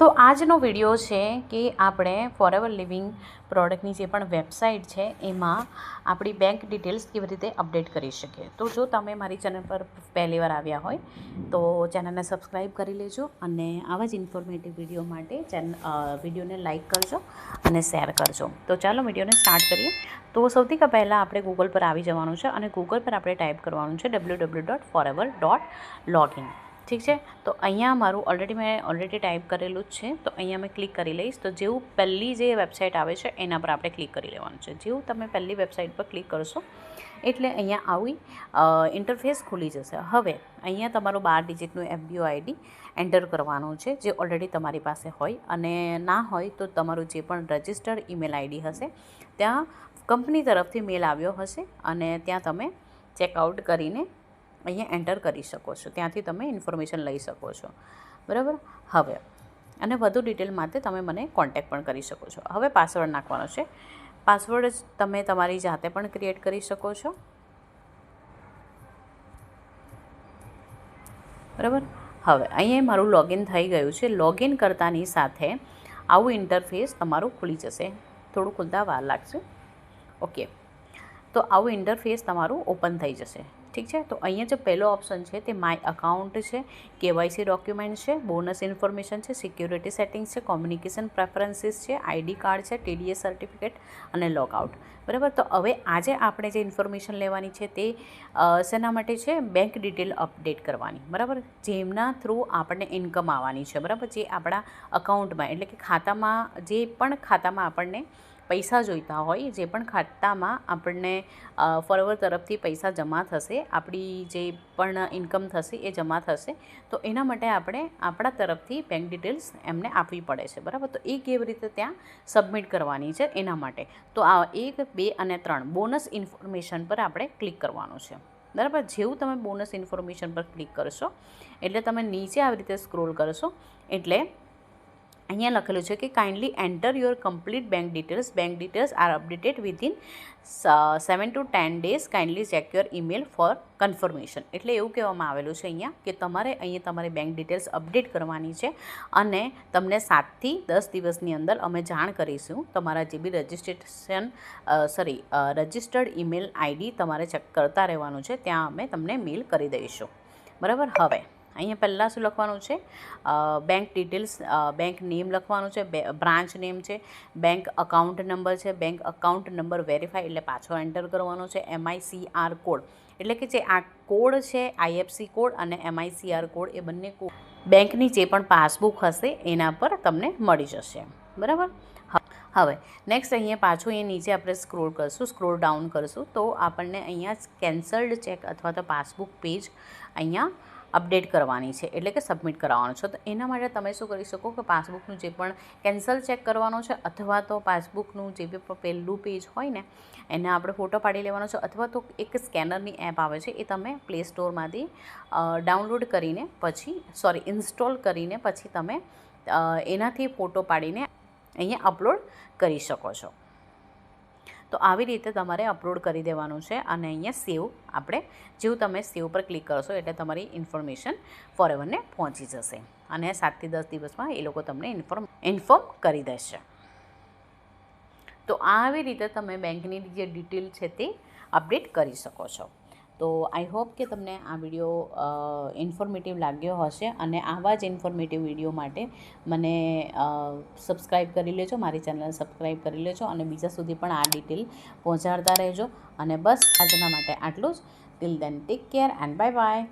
તો આજનો વિડીયો છે કે આપણે ફોરએવર લિવિંગ પ્રોડક્ટની જે પણ વેબસાઇટ છે એમાં આપણી બેંક ડિટેલ્સ કેવી રીતે અપડેટ કરી શકીએ. તો જો તમે મારી ચેનલ પર પહેલી વાર આવ્યા હોય તો ચેનલને સબસ્ક્રાઈબ કરી લેજો અને આવા જ ઇન્ફોર્મેટિવ વિડીયો માટે વિડીયોને લાઇક કરજો અને શેર કરજો. તો ચાલો વિડીયોને સ્ટાર્ટ કરીએ. તો સૌથી પહેલાં આપણે ગૂગલ પર આવી જવાનું છે અને ગૂગલ પર આપણે ટાઈપ કરવાનું છે www.forever.login. ઠીક છે. તો અહીંયા મારું ઓલરેડી ટાઈપ કરેલું જ છે. તો અહીંયા મેં ક્લિક કરી લઈશ. તો જેવું પહેલી જે વેબસાઇટ આવે છે એના પર આપણે ક્લિક કરી લેવાનું છે. જેવું તમે પહેલી વેબસાઇટ પર ક્લિક કરશો એટલે અહીંયા આવી ઇન્ટરફેસ ખુલી જશે. હવે અહીંયા તમારું 12 ડિજિટનું FBO ID એન્ટર કરવાનું છે, જે ઓલરેડી તમારી પાસે હોય, અને ના હોય તો તમારું જે પણ રજિસ્ટર્ડ ઈમેલ ID હશે ત્યાં કંપની તરફથી મેલ આવ્યો હશે અને ત્યાં તમે ચેકઆઉટ કરીને અહીંયા એન્ટર કરી શકો છો. ત્યાંથી તમે ઇન્ફોર્મેશન લઈ શકો છો. બરાબર. હવે અને વધુ ડિટેલ માટે તમે મને કોન્ટેક્ટ પણ કરી શકો છો. હવે પાસવર્ડ નાખવાનો છે. પાસવર્ડ તમે તમારી જાતે પણ ક્રિએટ કરી શકો છો. બરાબર. હવે અહીંયા મારું લોગિન થઈ ગયું છે. લોગિન કરતાની સાથે આવું ઇન્ટરફેસ તમારું ખુલી જશે. થોડું ખુલતા વાર લાગશે. ઓકે. તો આવું ઇન્ટરફેસ તમારું ઓપન થઈ જશે. ઠીક છે. તો અહીંયા જે પહેલો ઓપ્શન છે તે માય અકાઉન્ટ છે, KYC ડોક્યુમેન્ટ છે, બોનસ ઇન્ફોર્મેશન છે, સિક્યોરિટી સેટિંગ્સ છે, કોમ્યુનિકેશન પ્રેફરન્સીસ છે, ID કાર્ડ છે, TDS સર્ટિફિકેટ અને લોગઆઉટ. બરાબર. તો હવે આજે આપણે જે ઇન્ફોર્મેશન લેવાની છે તે શેના માટે છે? બેંક ડિટેલ અપડેટ કરવાની. બરાબર. જેમના થ્રુ આપણને ઇન્કમ આવવાની છે. બરાબર. જે આપણા અકાઉન્ટમાં એટલે કે ખાતામાં જે પણ ખાતામાં આપણને પૈસા જોઈતા હોય, જે પણ ખાતામાં આપણને ફોરએવર તરફથી પૈસા જમા થશે, આપણી જે પણ ઇન્કમ થશે એ જમા થશે, તો એના માટે આપણે આપણા તરફથી બેંક ડિટેલ્સ એમને આપવી પડે છે. બરાબર. તો એ કેવી રીતે ત્યાં સબમિટ કરવાની છે એના માટે તો આ 1, 2 અને 3 બોનસ ઇન્ફોર્મેશન પર આપણે ક્લિક કરવાનું છે. બરાબર. જેવું તમે બોનસ ઇન્ફોર્મેશન પર ક્લિક કરશો એટલે તમે નીચે આવી રીતે સ્ક્રોલ કરશો એટલે અહીંયા લખેલું છે કે kindly enter your complete bank details are updated within 7 to 10 days. Kindly check your email for confirmation. એટલે એવું કહેવામાં આવેલું છે અહીંયા કે તમારે અહીંયા તમારી બેંક ડિટેલ્સ અપડેટ કરવાની છે અને તમને 7 થી 10 દિવસની અંદર અમે જાણ કરીશું. તમારા જે બી રજિસ્ટર્ડ ઈમેલ ID તમારે ચેક કરતા રહેવાનું છે, ત્યાં અમે તમને મેલ કરી દઈશું. બરાબર. હવે અહીંયા પહેલાં શું લખવાનું છે? બેંક ડિટેલ્સ, બેંક નેમ લખવાનું છે, બ્રાન્ચ નેમ છે, બેંક અકાઉન્ટ નંબર છે, બેંક અકાઉન્ટ નંબર વેરીફાઈ એટલે પાછો એન્ટર કરવાનો છે, MICR કોડ એટલે કે જે આ કોડ છે IFSC કોડ અને MICR કોડ એ બંને કોડ બેંકની જે પણ પાસબુક હશે એના પર તમને મળી જશે. બરાબર. હવે નેક્સ્ટ અહીંયા પાછું અહીંયા નીચે આપણે સ્ક્રોલ ડાઉન કરશું તો આપણને અહીંયા કેન્સલ્ડ ચેક અથવા તો પાસબુક પેજ અહીંયા અપડેટ કરવાની છે એટલે કે સબમિટ કરાવવાનું છે. તો એના માટે તમે શું કરી શકો કે પાસબુકનું જે પણ કેન્સલ ચેક કરવાનો છે અથવા તો પાસબુકનું જે બી પહેલું પેજ હોય ને એને આપણે ફોટો પાડી લેવાનો છે, અથવા તો એક સ્કેનરની એપ આવે છે એ તમે પ્લે સ્ટોરમાંથી ડાઉનલોડ કરીને ઇન્સ્ટોલ કરીને પછી તમે એનાથી ફોટો પાડીને અહીંયા અપલોડ કરી શકો છો. તો આવી રીતે તમારે અપલોડ કરી દેવાનું છે અને અહીંયા સેવ આપણે જેવું તમે સેવ પર ક્લિક કરશો એટલે તમારી ઇન્ફોર્મેશન ફોરએવરને પહોંચી જશે અને 7 થી 10 દિવસમાં એ લોકો તમને ઇન્ફોર્મ કરી દેશે. તો આવી રીતે તમે બેંકની જે ડિટેલ છે તે અપડેટ કરી શકો છો. તો આઈ હોપ કે તમને આ વિડીયો ઇન્ફોર્મેટિવ લાગ્યો હશે અને આવા જ ઇન્ફોર્મેટિવ વિડીયો માટે મને સબસ્ક્રાઈબ કરી લેજો, મારી ચેનલને સબસ્ક્રાઈબ કરી લેજો અને બીજા સુધી પણ આ ડિટેલ પહોંચાડતા રહેજો. અને બસ આજના માટે આટલું જ. Till then take care and bye by.